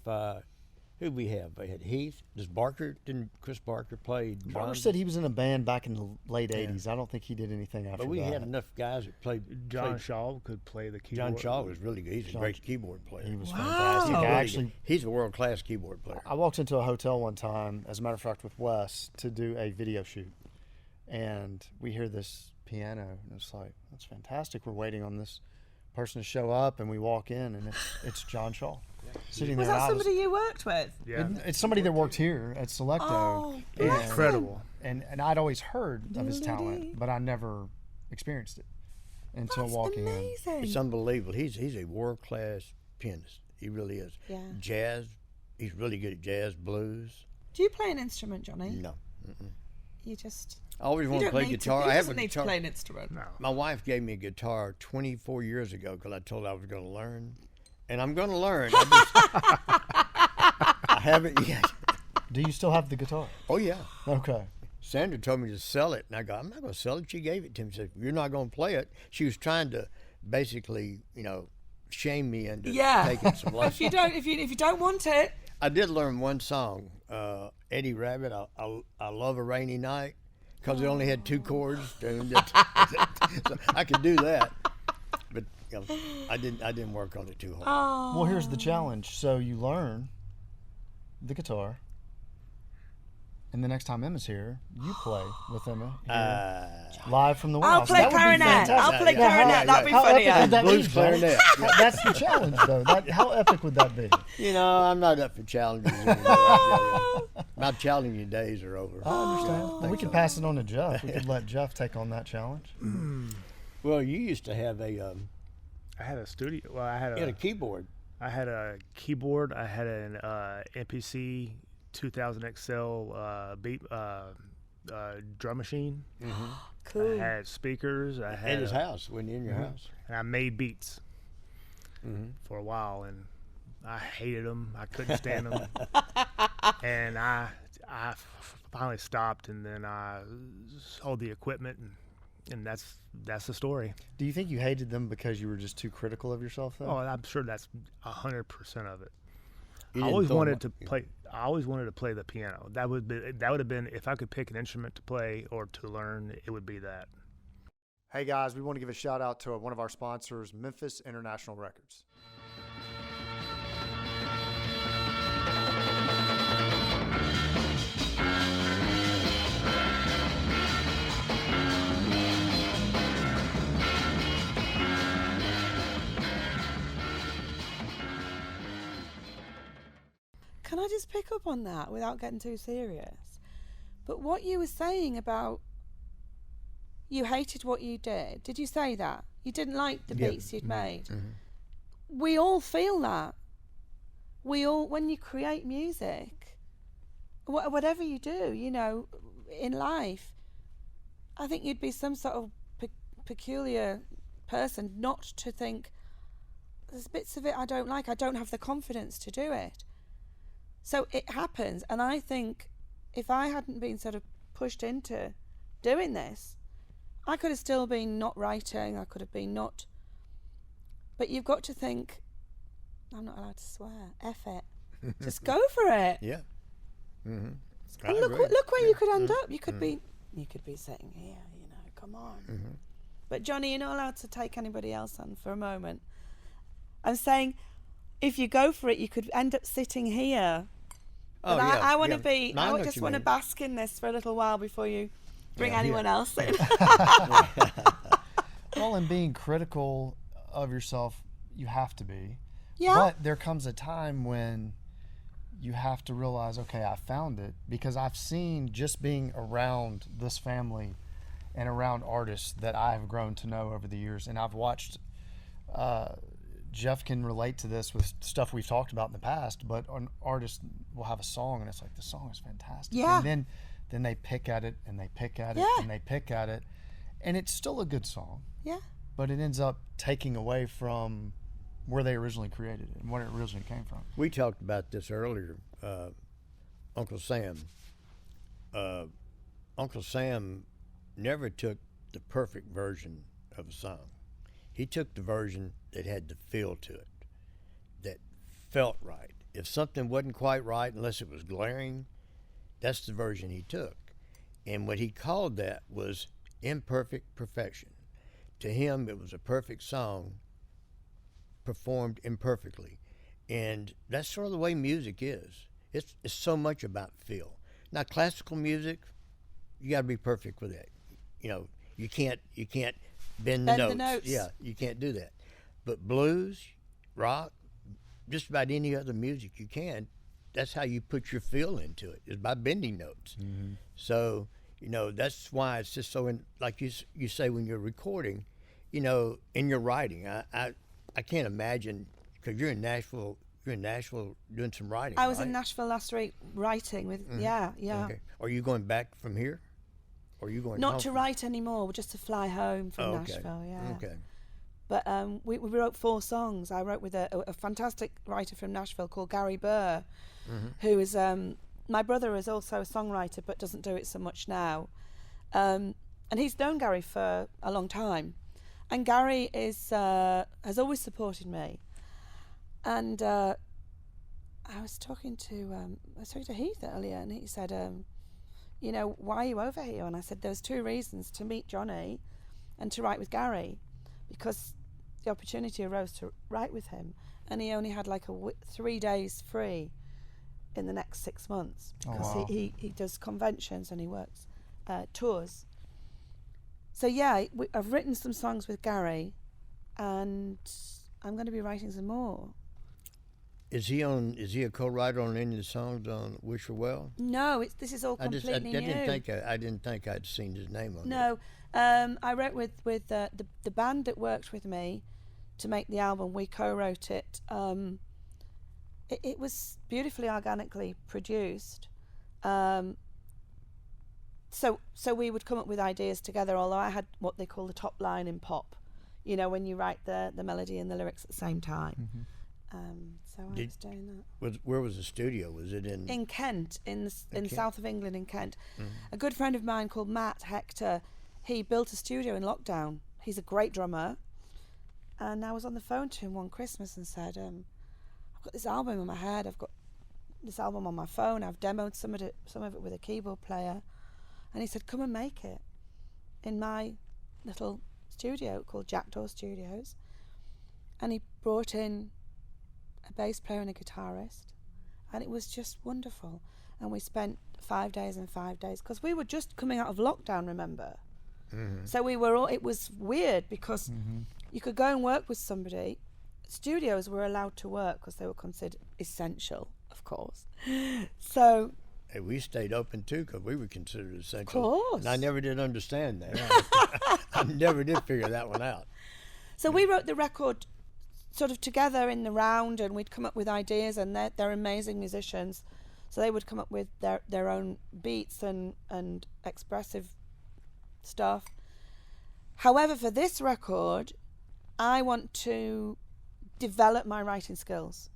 Who we have? We had Heath. Didn't Chris Barker play drums? Barker said he was in a band back in the late 80s. I don't think he did anything after that. But we had enough guys that played. John Shaw could play the keyboard. John Shaw was really good. He's a great keyboard player. He was Wow. fantastic. He's a world-class keyboard player. I walked into a hotel one time, as a matter of fact, with Wes to do a video shoot, and we hear this piano, and it's like, that's fantastic. We're waiting on this person to show up, and we walk in, and it's John Shaw sitting Was there. that somebody you worked with? Yeah. It's somebody that worked here at Selecto. Oh, and, bless him. Incredible. And I'd always heard of his talent, but I never experienced it until That's walking in. amazing. It's unbelievable. He's a world-class pianist. He really is. Yeah. Jazz. He's really good at jazz, blues. Do you play an instrument, Johnny? No. You just... I always You want to don't play need guitar. To, I he have a doesn't need guitar. to play an instrument. No. My wife gave me a guitar 24 years ago because I told her I was going to learn, and I'm going to learn. I haven't yet. Do you still have the guitar? Oh yeah. Okay. Sandra told me to sell it, and I go, I'm not going to sell it. She gave it to me. She said, you're not going to play it. She was trying to basically, shame me into taking some lessons. if you don't want it, I did learn one song, Eddie Rabbit. I love a rainy night, because it only had 2 chords. So I could do that, but I didn't work on it too hard. Well, here's the challenge. So you learn the guitar, And the next time Emma's here, you play with Emma here, live from the I'll warehouse. play That would be clarinet. I'll fantastic. play clarinet. That'd be How epic funnier. would that be, Blues Jeff? clarinet. That's the challenge, though. How epic would that be? You know, I'm not up for challenges anymore. My challenging days are over. I understand. Well, we could pass it on to Jeff. We could let Jeff take on that challenge. Well, you used to have a I had a studio. Well, I had you had a keyboard. I had a keyboard. I had an MPC 2000 XL beat drum machine. Cool. I had speakers. I had At his house, when in your house. and I made beats for a while, and I hated them. I couldn't stand them, and I finally stopped, and then I sold the equipment, and that's the story. Do you think you hated them because you were just too critical of yourself, though? Oh, I'm sure that's 100% of it. You I didn't always throw 'em wanted up- to play. I always wanted to play the piano. That would have been if I could pick an instrument to play or to learn. It would be that. Hey guys, we want to give a shout out to one of our sponsors, Memphis International Records. Can I just pick up on that without getting too serious? But what you were saying about you hated what you did you say that? You didn't like the Yeah. beats you'd made? We all feel that. We all, when you create music, whatever you do, you know, in life, I think you'd be some sort of peculiar person not to think, there's bits of it I don't like, I don't have the confidence to do it. So it happens, and I think if I hadn't been sort of pushed into doing this, I could have still been not writing, I could have been not, but you've got to think, I'm not allowed to swear, F it, just go for it. Yeah. Mm-hmm. And look where you could end up. You could be sitting here, you know, come on. But Johnny, you're not allowed to take anybody else on for a moment. I'm saying, if you go for it, you could end up sitting here. But I want to be, No, I know I what just you want to mean. bask in this for a little while before you bring anyone else in. Well, and being critical of yourself, you have to be. Yeah. But there comes a time when you have to realize, okay, I found it, because I've seen, just being around this family and around artists that I have grown to know over the years, and I've watched, Jeff can relate to this with stuff we've talked about in the past, but an artist will have a song and it's like, the song is fantastic. Yeah. And then they pick at it and they pick at it and they pick at it, and it's still a good song. Yeah. But it ends up taking away from where they originally created it and where it originally came from. We talked about this earlier. Uncle Sam. Uncle Sam never took the perfect version of a song. He took the version that had the feel to it, that felt right. If something wasn't quite right, unless it was glaring, that's the version he took. And what he called that was imperfect perfection. To him, it was a perfect song performed imperfectly. And that's sort of the way music is. It's so much about feel. Now, classical music, you got to be perfect with it. You know, you can't bend the notes. Yeah, you can't do that. But blues, rock, just about any other music you can, that's how you put your feel into it, is by bending notes. So, you know, that's why it's just so, like you say when you're recording, you know, in your writing. I can't imagine, because you're in Nashville doing some writing. I was right? in Nashville last week writing with, yeah. Okay. Are you going back from here? Or are you going Not home? to write anymore, just to fly home from okay. Nashville, yeah. Okay. But we wrote 4 songs. I wrote with a fantastic writer from Nashville called Gary Burr, who is, my brother is also a songwriter but doesn't do it so much now. And he's known Gary for a long time. And Gary has always supported me. And I was talking to Heath earlier, and he said, you know, why are you over here? And I said, there's 2 reasons: to meet Johnny and to write with Gary, because the opportunity arose to write with him, and he only had like 3 days free in the next 6 months Oh, because wow. he does conventions and he works tours. So yeah, I've written some songs with Gary, and I'm going to be writing some more. Is he a co-writer on any of the songs on Wish Her Well? No, this is all completely new. I didn't think I'd seen his name on it. No, I wrote with the band that worked with me to make the album. We co-wrote it. It was beautifully organically produced. So we would come up with ideas together, although I had what they call the top line in pop, you know, when you write the melody and the lyrics at the same time. So I was doing that. Where was the studio? Was it in Kent, in Kent? south of England, in Kent. A good friend of mine called Matt Hector, he built a studio in lockdown. He's a great drummer. And I was on the phone to him one Christmas and said, I've got this album in my head, I've got this album on my phone, I've demoed some of it with a keyboard player. And he said, come and make it in my little studio called Jackdaw Studios. And he brought in a bass player and a guitarist, and it was just wonderful. And we spent 5 days and 5 days, because we were just coming out of lockdown, remember? So we were all, it was weird because you could go and work with somebody. Studios were allowed to work because they were considered essential, of course. So Hey, we stayed open too because we were considered essential. Of course. And I never did understand that. I never did figure that one out. So we wrote the record sort of together in the round, and we'd come up with ideas, and they're amazing musicians. So they would come up with their own beats and expressive stuff. However, for this record, I want to develop my writing skills.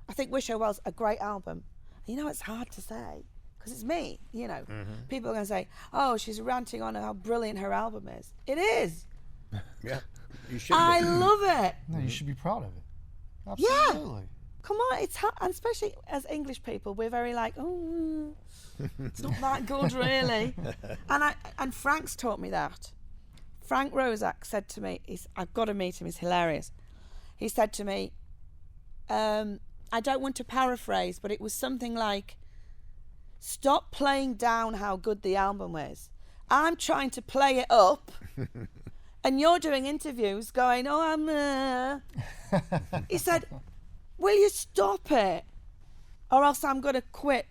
I think Wish Her Well's a great album. You know, it's hard to say because it's me, you know. People are going to say, oh, she's ranting on how brilliant her album is. It is. Yeah, you should. I love it. No, you should be proud of it. Yeah. Absolutely. Come on, it's hard. And especially as English people, we're very like, oh, it's not that good, really. And Frank's taught me that. Frank Roszak said to me, I've got to meet him, he's hilarious. He said to me, I don't want to paraphrase, but it was something like, stop playing down how good the album is. I'm trying to play it up, and you're doing interviews going, oh, I'm... He said, will you stop it? Or else I'm going to quit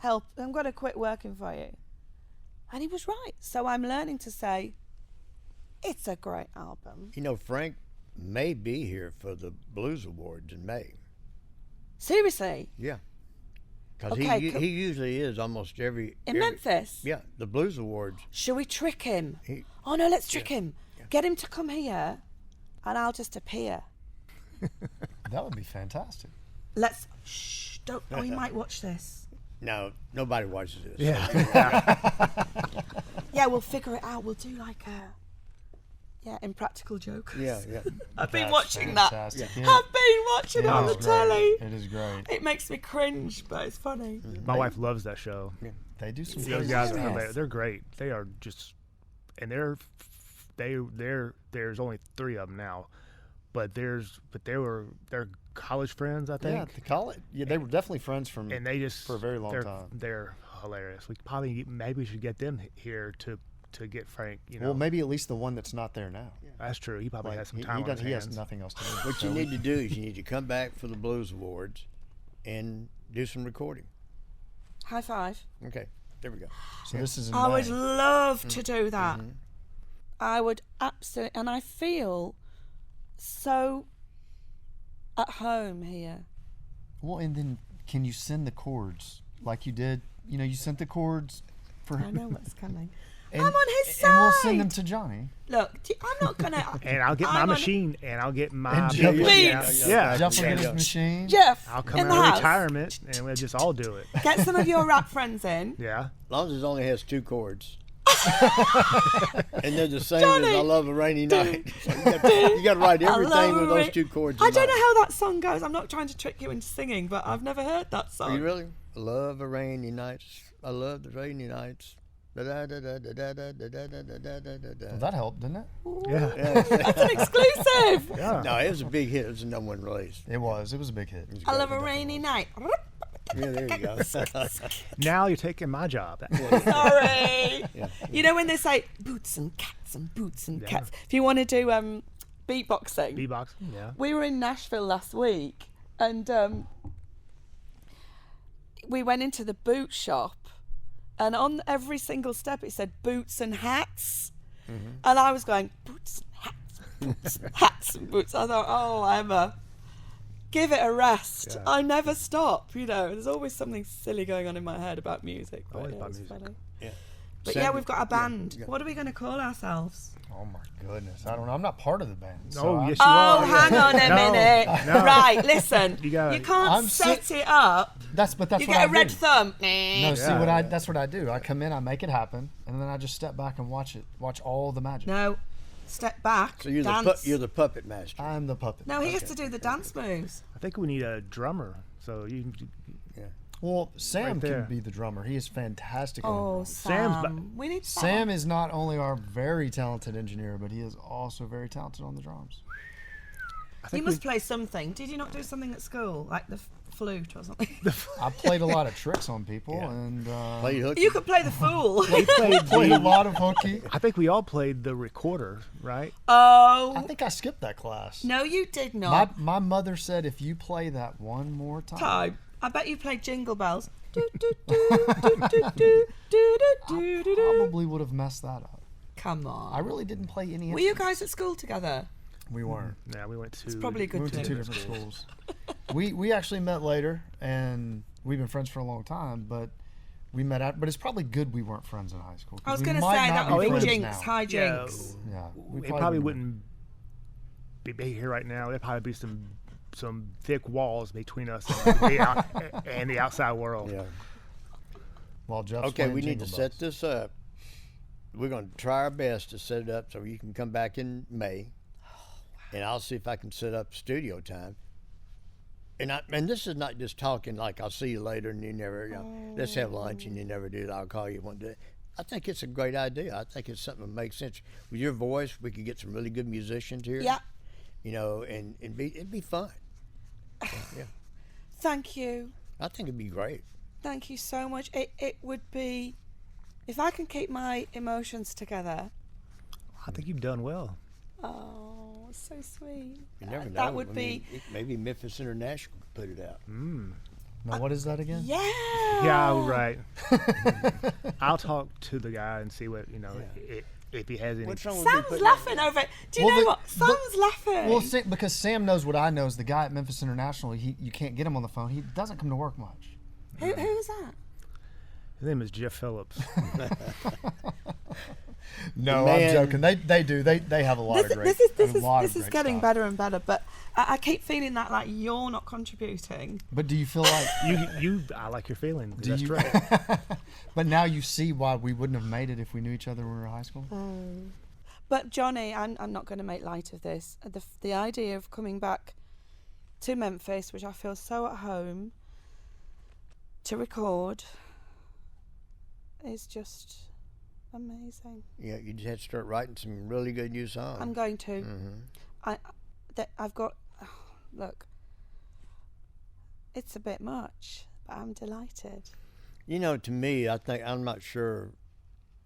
I'm going to quit working for you. And he was right. So I'm learning to say, it's a great album. You know, Frank may be here for the Blues Awards in May. Seriously? Yeah. Because Okay, he usually is almost every... Memphis? Yeah, the Blues Awards. Should we trick him? Oh, no, let's trick him. Yeah. Get him to come here, and I'll just appear. That would be fantastic. Let's... Shh, don't... Oh, he might watch this. No, nobody watches this. Yeah. Yeah, we'll figure it out. We'll do like a... Yeah, Impractical Jokers. Yeah. I've been That's watching fantastic. that. Yeah. I've been watching it on the is telly. great. It is great. It makes me cringe, but it's funny. My wife loves that show. They do some Those crazy guys stuff. are they're great. They are just, and there's only 3 of them now, but they're college friends, I think. Yeah, the college. Yeah, they were definitely friends from And they just for a very long time. They're hilarious. Maybe we should get them here to get Frank. You know, Well, maybe at least the one that's not there now. that's true. He probably Like, has some time on his he has hands. nothing else to do. What you need to do is you need to come back for the Blues Awards and do some recording. High five. Okay, there we go. So this is in I would May. love to do that. I would absolutely, and I feel so at home here. Well, and then can you send the chords like you did? You know, you sent the chords for I know what's coming. and, I'm on his side. and we'll send them to Johnny. Look, I'm not gonna. And I'll get my I'm on- machine, and I'll get my And Jeff- Beats. Yeah. Jeff will yeah, get his yeah. machine. Jeff, I'll come in the out of house. retirement, and we'll just all do it. Get some of your rap friends in. Yeah. As long as it only has 2 chords. And they're the same Johnny. as I Love a Rainy Night. So you got to write I everything love with a those ra- 2 chords. I in don't know mind. how that song goes. I'm not trying to trick you into singing, but I've never heard that Are song. you really? I love a rainy nights. I love the rainy nights. Da da da da da da da da da da da da da. Well, that helped, didn't it? Yeah. That's an exclusive. Yeah. No, it was a big hit. It was a #1 release. It was. It was a big hit. I love a rainy night. Yeah, there you go. Now you're taking my job. Sorry. Yeah. You know when they say boots and cats? If you want to do beatboxing. Beatboxing, yeah. We were in Nashville last week, and we went into the boot shop, and on every single step it said boots and hats. And I was going, boots and hats, boots and hats and boots. I thought, oh, Emma, give it a rest. Yeah. I never stop, There's always something silly going on in my head about music. But Always yeah, about it's music. funny. Yeah. But Sam, yeah, we've got a band. yeah. What are we going to call ourselves? Oh my goodness, I don't know. I'm not part of the band. So Oh, I'm- yes, you Oh, are. hang on a No, minute. no. Right, listen. You gotta- can't I'm set it up. That's You what get I a red do. thumb. No, Yeah, see yeah. that's what I do. I come in, I make it happen, and then I just step back and watch all the magic. No, step back. So you're dance. the puppet master. I'm the puppet. No, he has to do the dance moves. I think we need a drummer. So you Well, Sam Right there. can be the drummer. He is fantastic on Oh, drums. Sam's Sam. We need Sam. Sam is not only our very talented engineer, but he is also very talented on the drums. I You think must play something. Did you not do something at school, like the flute or something? I played a lot of tricks on people, Yeah. and Play hooky. You could play the fool. we played played a the, lot of hooky. I think we all played the recorder, right? Oh, I think I skipped that class. no, you did not. My mother said if you play that one more time, I bet you played Jingle Bells. Do, do, do, do, do, do, do, do, do, do, do. probably would have messed that up. Come on. I really didn't play any. Were you guys at school together? We weren't. Yeah, we went to. It's probably a We good went to clue. two different schools. We actually met later, and we've been friends for a long time. But we met out. But it's probably good we weren't friends in high school. 'cause I was we going to might say not that be would be friends jinx, now. high Yeah, jinx. Yeah, we it probably wouldn't be here right now. There'd probably be some thick walls between us and the outside world. Yeah. While Jeff's Okay, playing we need Jingle to Bells. set this up. We're going to try our best to set it up so you can come back in May, and I'll see if I can set up studio time. And this is not just talking like I'll see you later and you never, let's have lunch and you never do it. I'll call you one day. I think it's a great idea. I think it's something that makes sense. With your voice, we could get some really good musicians here. Yeah. And it'd be fun. Yeah, Thank you. I think it'd be great. Thank you so much. It would be, if I can keep my emotions together. I think you've done well. Oh, so sweet. You never know. That would I be. mean, maybe Memphis International could put it out. Now, what is that again? Yeah. Yeah, right. I'll talk to the guy and see what if he has any. What's wrong with me Sam's putting laughing over it. Do you Well, know the- what? Sam's laughing. Well, because Sam knows what I know is the guy at Memphis International. You can't get him on the phone. He doesn't come to work much. Who's that? His name is Jeff Phillips. No, Man. I'm joking. They do. They have a lot of great. This is getting better and better. But I keep feeling that like you're not contributing. But do you feel like? I like your feeling. Do That's you? right. But now you see why we wouldn't have made it if we knew each other when we were in high school. But Johnny, I'm not going to make light of this. The idea of coming back to Memphis, which I feel so at home, to record, is just amazing. Yeah, you just had to start writing some really good new songs. I'm going to. Mm-hmm. I've got. Look, it's a bit much, but I'm delighted. To me, I think, I'm not sure,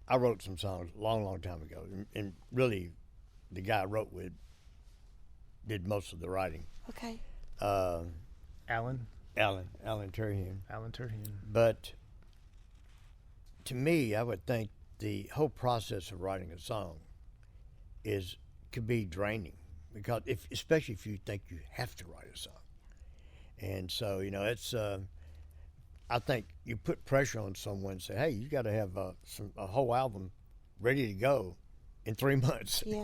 I wrote some songs a long, long time ago, and really, the guy I wrote with did most of the writing. Okay. Alan Turhan. Turhan. But to me, I would think the whole process of writing a song could be draining, because especially if you think you have to write a song. And so, it's I think you put pressure on someone and say, hey, you got to have a whole album ready to go in 3 months. Yeah.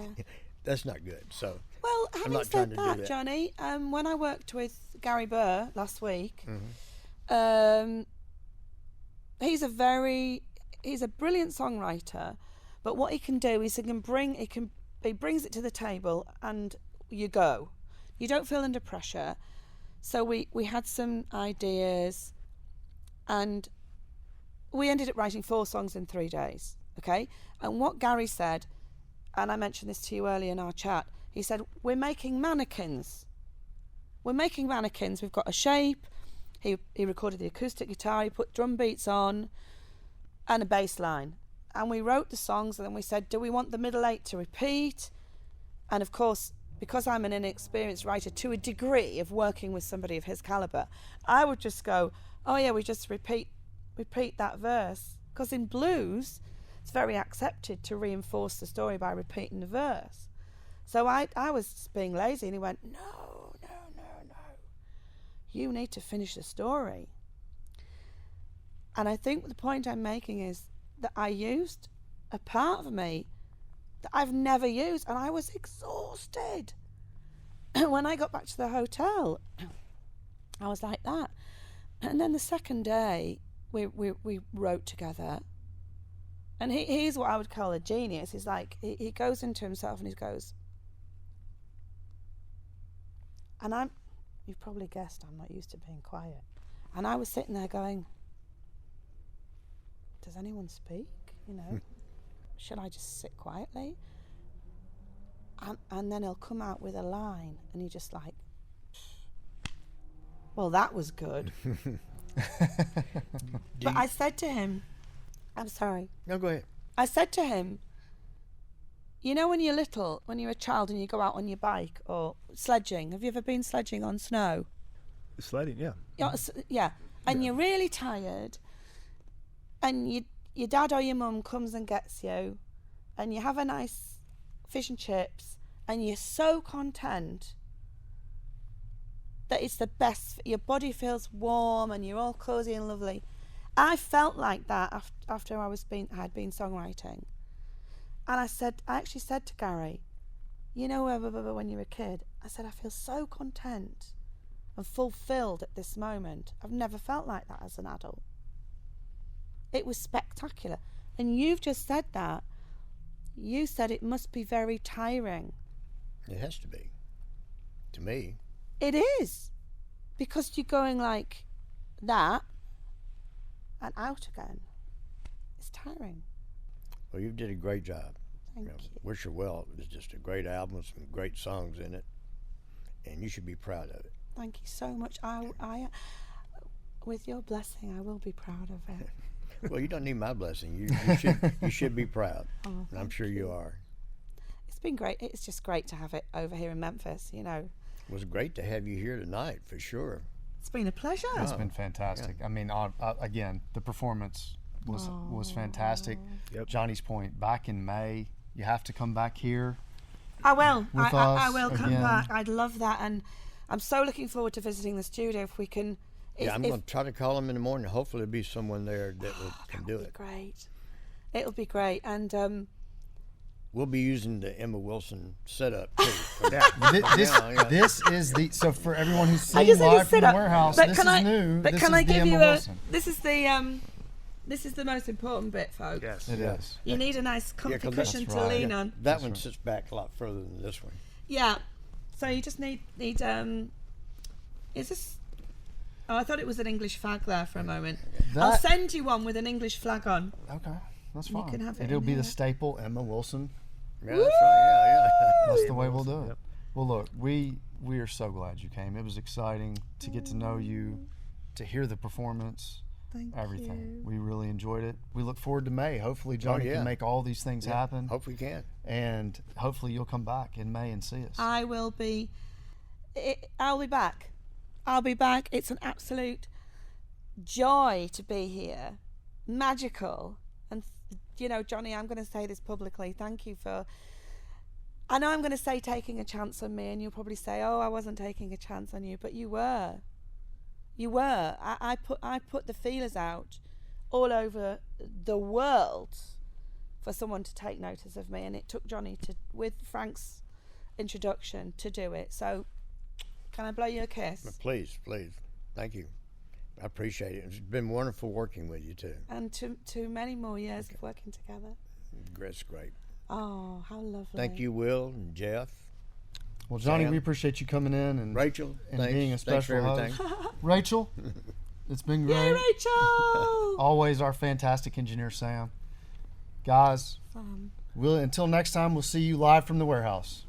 That's not good. So Well, having not said trying to do that, that. Johnny, when I worked with Gary Burr last week, he's a brilliant songwriter, but what he can do is he brings it to the table and you go. You don't feel under pressure. So we had some ideas, and we ended up writing 4 songs in 3 days. Okay, and what Gary said, and I mentioned this to you earlier in our chat, he said, we're making mannequins. We've got a shape. He recorded the acoustic guitar, he put drum beats on and a bass line. And we wrote the songs, and then we said, do we want the middle 8 to repeat? And of course, because I'm an inexperienced writer to a degree of working with somebody of his caliber, I would just go, oh yeah, we just repeat that verse. Because in blues, it's very accepted to reinforce the story by repeating the verse. So I was just being lazy, and he went, no. You need to finish the story. And I think the point I'm making is that I used a part of me that I've never used, and I was exhausted. When I got back to the hotel, I was like that. And then the second day, we wrote together. And he's what I would call a genius. He's like, he goes into himself and he goes, and you've probably guessed I'm not used to being quiet. And I was sitting there going, does anyone speak? You know, should I just sit quietly? And then he'll come out with a line, and you're just like, well, that was good. But I said to him, I'm sorry. No, go ahead. I said to him, you know, when you're little, when you're a child and you go out on your bike or sledging, have you ever been sledging on snow? Sledding, yeah. Yeah. And you're really tired, and your dad or your mum comes and gets you, and you have a nice fish and chips, and you're so content that it's the best. Your body feels warm and you're all cozy and lovely. I felt like that after I had been songwriting. And I actually said to Gary, you know, when you're a kid, I said, I feel so content and fulfilled at this moment. I've never felt like that as an adult. It was spectacular. And you've just said that. You said it must be very tiring. It has to be. To me. It is. Because you're going like that and out again. It's tiring. Well, you did a great job. Thank you. Wish Her Well is just a great album with some great songs in it, and you should be proud of it. Thank you so much. I with your blessing, I will be proud of it. Well, you don't need my blessing. You should be proud. Oh, and I'm sure you are. It's been great. It's just great to have it over here in Memphis, you know. It was great to have you here tonight, for sure. It's been a pleasure. It's been fantastic. Yeah. I mean, again, the performance was fantastic. Yep. Johnny's point, back in May, you have to come back here. I will. With I us will come again. back. I'd love that, and I'm so looking forward to visiting the studio. If we can. I'm going to try to call him in the morning. Hopefully, there'll be someone there that can do it. Great. It'll be great, and we'll be using the Emma Wilson setup too. This is the for everyone who's I seen just need to live from sit the up. warehouse. But This can is I, new. But This can is I the give Emma you Wilson. This is the most important bit, folks. Yes. It is. You need a nice comfy 'cause cushion that's to right. lean on. That one sits back a lot further than this one. Yeah. So you just need is this? Oh, I thought it was an English flag there for a moment. I'll send you one with an English flag on. Okay, that's You fine. can have it It'll in be the here. staple Emma Wilson. Yeah, that's right. Yeah. That's the way we'll do it. Yep. Well, look, we are so glad you came. It was exciting to get to know you, to hear the performance, Thank everything. you. We really enjoyed it. We look forward to May. Hopefully, Johnny yeah. can make all these things happen, Hope we can. and hopefully you'll come back in May and see us. I will be. I'll be back. I'll be back. It's an absolute joy to be here. Magical. And, you know, Johnny, I'm going to say this publicly. Thank you for. I know I'm going to say taking a chance on me, and you'll probably say, oh, I wasn't taking a chance on you, but you were. You were. I put the feelers out all over the world for someone to take notice of me, and it took Johnny with Frank's introduction to do it. So, can I blow you a kiss? Please. Thank you. I appreciate it. It's been wonderful working with you too. And to many more years of working together. It's great. Oh, how lovely. Thank you, Will and Jeff. Well, Johnny, Sam. we appreciate you coming in and Rachel, and thanks. being a Thanks for special everything. host. Rachel, it's been great. Yay, Rachel! Always our fantastic engineer, Sam. Guys, until next time, we'll see you live from the warehouse.